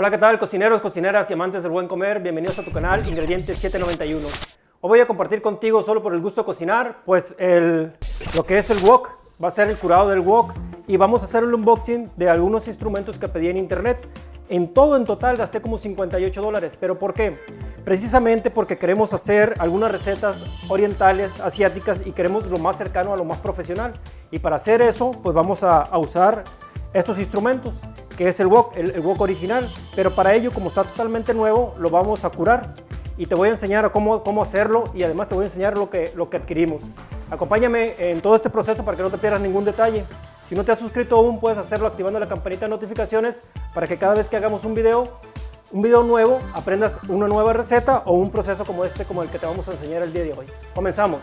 Hola, ¿qué tal, cocineros, cocineras y amantes del buen comer? Bienvenidos a tu canal Ingredientes 791. Hoy voy a compartir contigo, solo por el gusto de cocinar, pues lo que es el wok. Va a ser el curado del wok y vamos a hacer el unboxing de algunos instrumentos que pedí en internet. En todo, en total, gasté como $58. ¿Pero por qué? Precisamente porque queremos hacer algunas recetas orientales, asiáticas, y queremos lo más cercano a lo más profesional. Y para hacer eso, pues vamos a usar estos instrumentos, que es el wok original. Pero para ello, como está totalmente nuevo, lo vamos a curar. Y te voy a enseñar a cómo hacerlo, y además te voy a enseñar lo que adquirimos. Acompáñame en todo este proceso para que no te pierdas ningún detalle. Si no te has suscrito aún, puedes hacerlo activando la campanita de notificaciones para que cada vez que hagamos un video nuevo, aprendas una nueva receta o un proceso como el que te vamos a enseñar el día de hoy. Comenzamos.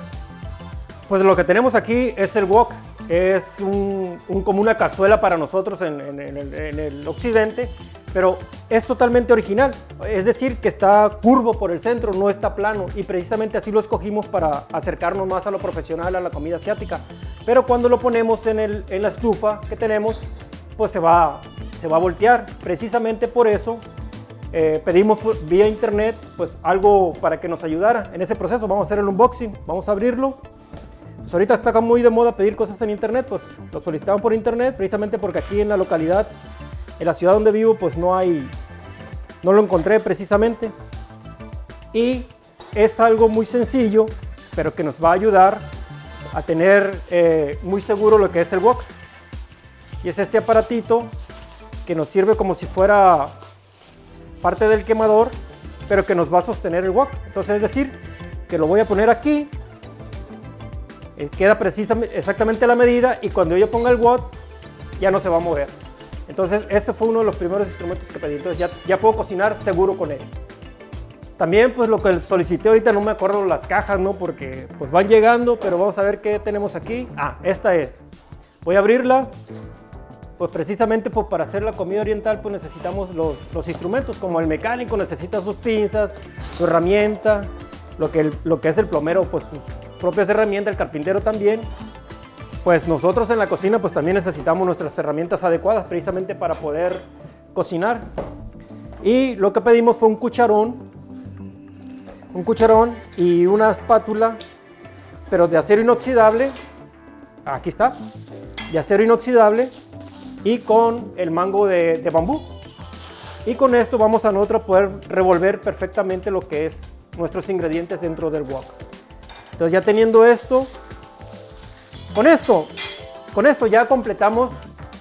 Pues lo que tenemos aquí es el wok. Es como una cazuela para nosotros en el occidente, pero es totalmente original. Es decir, que está curvo por el centro, no está plano, y precisamente así lo escogimos para acercarnos más a lo profesional, a la comida asiática. Pero cuando lo ponemos en la estufa que tenemos, pues se va a voltear. Precisamente por eso pedimos vía internet pues algo para que nos ayudara en ese proceso. Vamos a hacer el unboxing, vamos a abrirlo. Pues ahorita está muy de moda pedir cosas en internet, pues lo solicitaban por internet, precisamente porque aquí en la localidad, en la ciudad donde vivo, pues no lo encontré precisamente. Y es algo muy sencillo, pero que nos va a ayudar a tener muy seguro lo que es el wok. Y es este aparatito que nos sirve como si fuera parte del quemador, pero que nos va a sostener el wok. Entonces, es decir, que lo voy a poner aquí. Queda exactamente la medida, y cuando yo ponga el wok ya no se va a mover. Entonces ese fue uno de los primeros instrumentos que pedí. Entonces ya puedo cocinar seguro con él. También pues lo que solicité ahorita, no me acuerdo las cajas, ¿no? Porque pues van llegando, pero vamos a ver qué tenemos aquí. Esta es. Voy a abrirla. Pues precisamente pues, para hacer la comida oriental pues necesitamos los instrumentos. Como el mecánico necesita sus pinzas, su herramienta. Lo que es el plomero, pues sus propias herramientas, el carpintero también. Pues nosotros en la cocina pues también necesitamos nuestras herramientas adecuadas precisamente para poder cocinar. Y lo que pedimos fue un cucharón y una espátula, pero de acero inoxidable. Aquí está, de acero inoxidable, y con el mango de bambú. Y con esto vamos a nosotros poder revolver perfectamente lo que es nuestros ingredientes dentro del wok. Entonces, ya teniendo esto, con esto ya completamos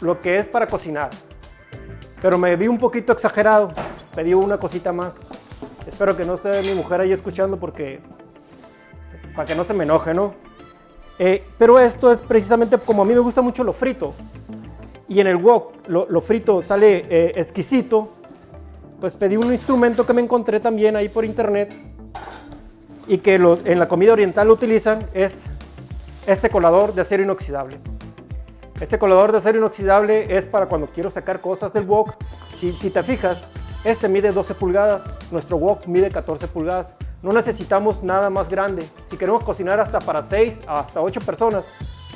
lo que es para cocinar. Pero me vi un poquito exagerado, pedí una cosita más. Espero que no esté mi mujer ahí escuchando, para que no se me enoje, ¿no? Pero esto es precisamente como a mí me gusta mucho lo frito, y en el wok lo frito sale exquisito. Pues pedí un instrumento que me encontré también ahí por internet, y que en la comida oriental lo utilizan, es este colador de acero inoxidable. Este colador de acero inoxidable es para cuando quiero sacar cosas del wok. Si te fijas, este mide 12 pulgadas, nuestro wok mide 14 pulgadas. No necesitamos nada más grande. Si queremos cocinar hasta para 6 hasta 8 personas,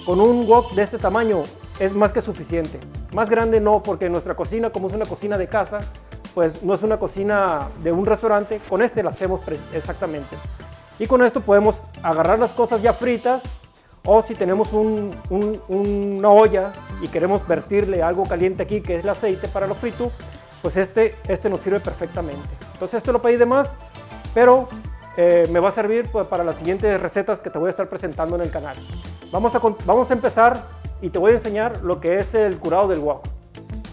con un wok de este tamaño es más que suficiente. Más grande no, porque nuestra cocina, como es una cocina de casa, pues no es una cocina de un restaurante. Con este la hacemos exactamente. Y con esto podemos agarrar las cosas ya fritas, o si tenemos una olla y queremos vertirle algo caliente aquí, que es el aceite para lo frito, pues este nos sirve perfectamente. Entonces esto lo pedí de más, pero me va a servir pues, para las siguientes recetas que te voy a estar presentando en el canal. Vamos a empezar y te voy a enseñar lo que es el curado del wok.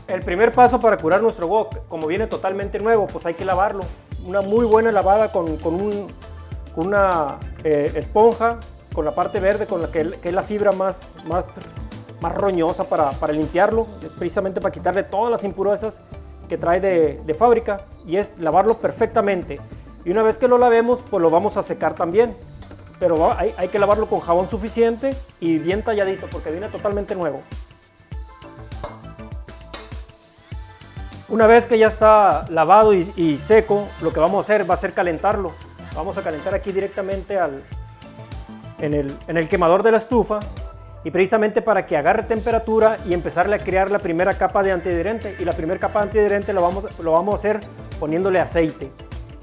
El primer paso para curar nuestro wok, como viene totalmente nuevo, pues hay que lavarlo. Una muy buena lavada con una esponja, con la parte verde, que es la fibra más roñosa para limpiarlo, precisamente para quitarle todas las impurezas que trae de fábrica, y es lavarlo perfectamente. Y una vez que lo lavemos, pues lo vamos a secar también, pero hay que lavarlo con jabón suficiente y bien talladito, porque viene totalmente nuevo. Una vez que ya está lavado y seco, lo que vamos a hacer va a ser calentarlo. Vamos a calentar aquí directamente en el quemador de la estufa, y precisamente para que agarre temperatura y empezarle a crear la primera capa de antiadherente. Y la primera capa de antiadherente lo vamos a hacer poniéndole aceite.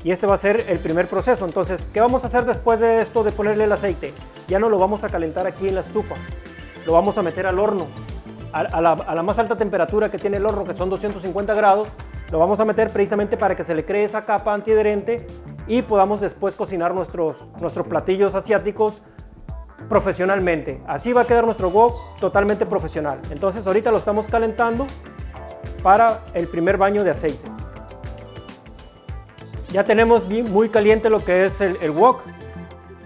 Y este va a ser el primer proceso. Entonces, ¿qué vamos a hacer después de esto de ponerle el aceite? Ya no lo vamos a calentar aquí en la estufa, lo vamos a meter al horno. A la más alta temperatura que tiene el horno, que son 250 grados, lo vamos a meter precisamente para que se le cree esa capa antiadherente y podamos después cocinar nuestros platillos asiáticos profesionalmente. Así va a quedar nuestro wok totalmente profesional. Entonces ahorita lo estamos calentando para el primer baño de aceite. Ya tenemos muy caliente lo que es el wok.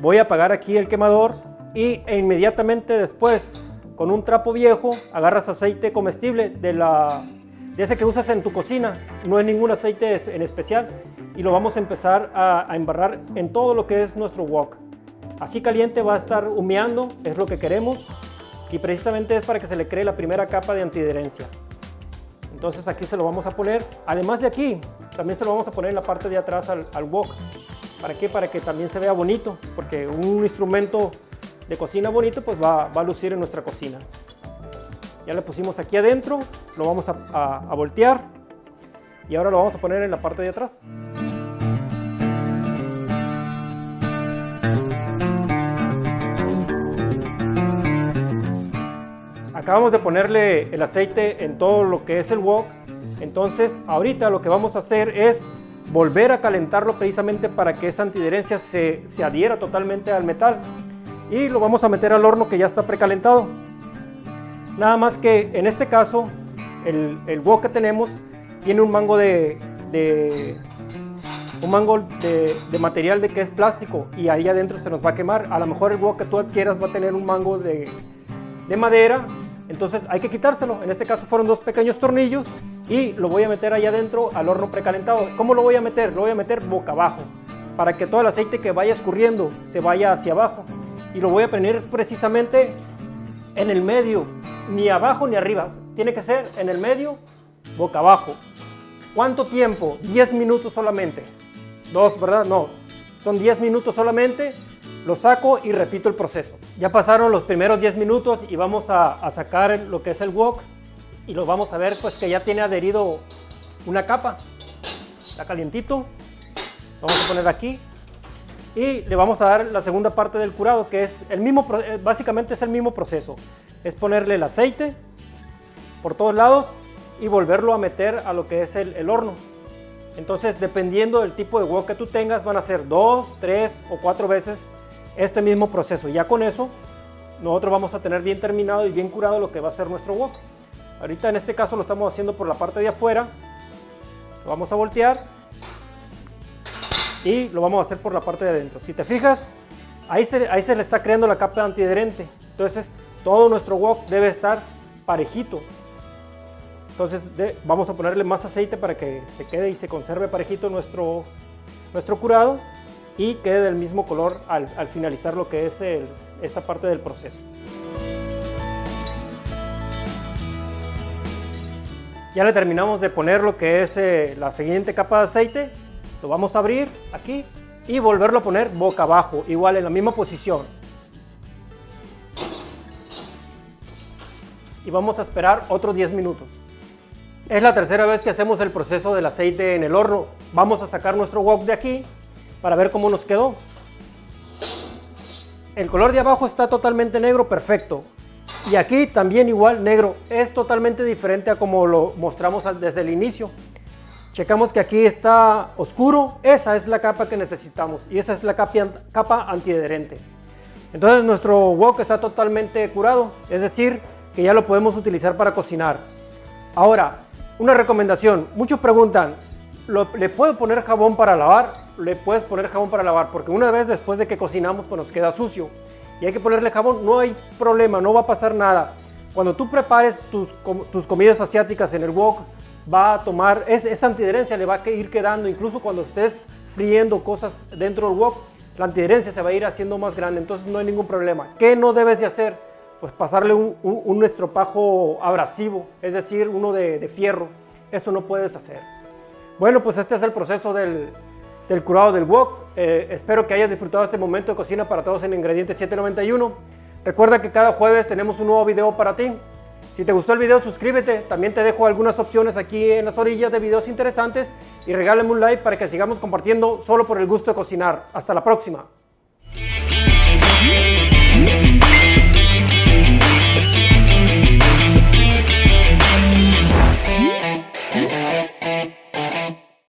Voy a apagar aquí el quemador e inmediatamente después, con un trapo viejo, agarras aceite comestible de ese que usas en tu cocina. No es ningún aceite en especial, y lo vamos a empezar a embarrar en todo lo que es nuestro wok. Así caliente va a estar humeando, es lo que queremos, y precisamente es para que se le cree la primera capa de antiadherencia. Entonces aquí se lo vamos a poner, además de aquí, también se lo vamos a poner en la parte de atrás al wok. ¿Para qué? Para que también se vea bonito, porque un instrumento de cocina bonito pues va a lucir en nuestra cocina. Ya le pusimos aquí adentro, lo vamos a voltear y ahora lo vamos a poner en la parte de atrás. Acabamos de ponerle el aceite en todo lo que es el wok, entonces ahorita lo que vamos a hacer es volver a calentarlo precisamente para que esa antiadherencia se adhiera totalmente al metal, y lo vamos a meter al horno que ya está precalentado. Nada más que en este caso el wok que tenemos tiene un mango de material que es plástico, y ahí adentro se nos va a quemar. A lo mejor el wok que tú adquieras va a tener un mango de madera, entonces hay que quitárselo. En este caso fueron 2 pequeños tornillos y lo voy a meter ahí adentro al horno precalentado. ¿Cómo lo voy a meter? Lo voy a meter boca abajo para que todo el aceite que vaya escurriendo se vaya hacia abajo, y lo voy a poner precisamente en el medio, ni abajo ni arriba, tiene que ser en el medio, boca abajo. ¿Cuánto tiempo? 10 minutos solamente. 2, ¿verdad? No, son 10 minutos solamente. Lo saco y repito el proceso. Ya pasaron los primeros 10 minutos y vamos a sacar lo que es el wok, y lo vamos a ver pues que ya tiene adherido una capa. Está calientito. Lo vamos a poner aquí y le vamos a dar la segunda parte del curado, que es el mismo, básicamente es el mismo proceso. Es ponerle el aceite por todos lados y volverlo a meter a lo que es el horno. Entonces, dependiendo del tipo de wok que tú tengas, van a ser 2, 3 o 4 veces este mismo proceso. Ya con eso nosotros vamos a tener bien terminado y bien curado lo que va a ser nuestro wok. Ahorita en este caso lo estamos haciendo por la parte de afuera. Lo vamos a voltear y lo vamos a hacer por la parte de adentro. Si te fijas, ahí se le está creando la capa antiadherente. Entonces todo nuestro wok debe estar parejito. Entonces vamos a ponerle más aceite para que se quede y se conserve parejito nuestro curado y quede del mismo color al finalizar lo que es esta parte del proceso. Ya le terminamos de poner lo que es la siguiente capa de aceite. Lo vamos a abrir aquí y volverlo a poner boca abajo, igual en la misma posición. Y vamos a esperar otros 10 minutos. Es la tercera vez que hacemos el proceso del aceite en el horno. Vamos a sacar nuestro wok de aquí para ver cómo nos quedó. El color de abajo está totalmente negro, perfecto. Y aquí también igual negro. Es totalmente diferente a como lo mostramos desde el inicio. Checamos que aquí está oscuro. Esa es la capa que necesitamos y esa es la capa antiadherente. Entonces nuestro wok está totalmente curado, es decir, que ya lo podemos utilizar para cocinar. Ahora, una recomendación. Muchos preguntan, ¿le puedo poner jabón para lavar? Le puedes poner jabón para lavar, porque una vez después de que cocinamos pues nos queda sucio y hay que ponerle jabón. No hay problema, no va a pasar nada. Cuando tú prepares tus comidas asiáticas en el wok, va a tomar, esa antiadherencia le va a ir quedando, incluso cuando estés friendo cosas dentro del wok, la antiadherencia se va a ir haciendo más grande, entonces no hay ningún problema. ¿Qué no debes de hacer? Pues pasarle un estropajo abrasivo, es decir, uno de fierro. Eso no puedes hacer. Bueno, pues este es el proceso del curado del wok. Espero que hayas disfrutado este momento de cocina para todos en Ingredientes 791. Recuerda que cada jueves tenemos un nuevo video para ti. Si te gustó el video, suscríbete. También te dejo algunas opciones aquí en las orillas de videos interesantes y regálame un like para que sigamos compartiendo solo por el gusto de cocinar. Hasta la próxima.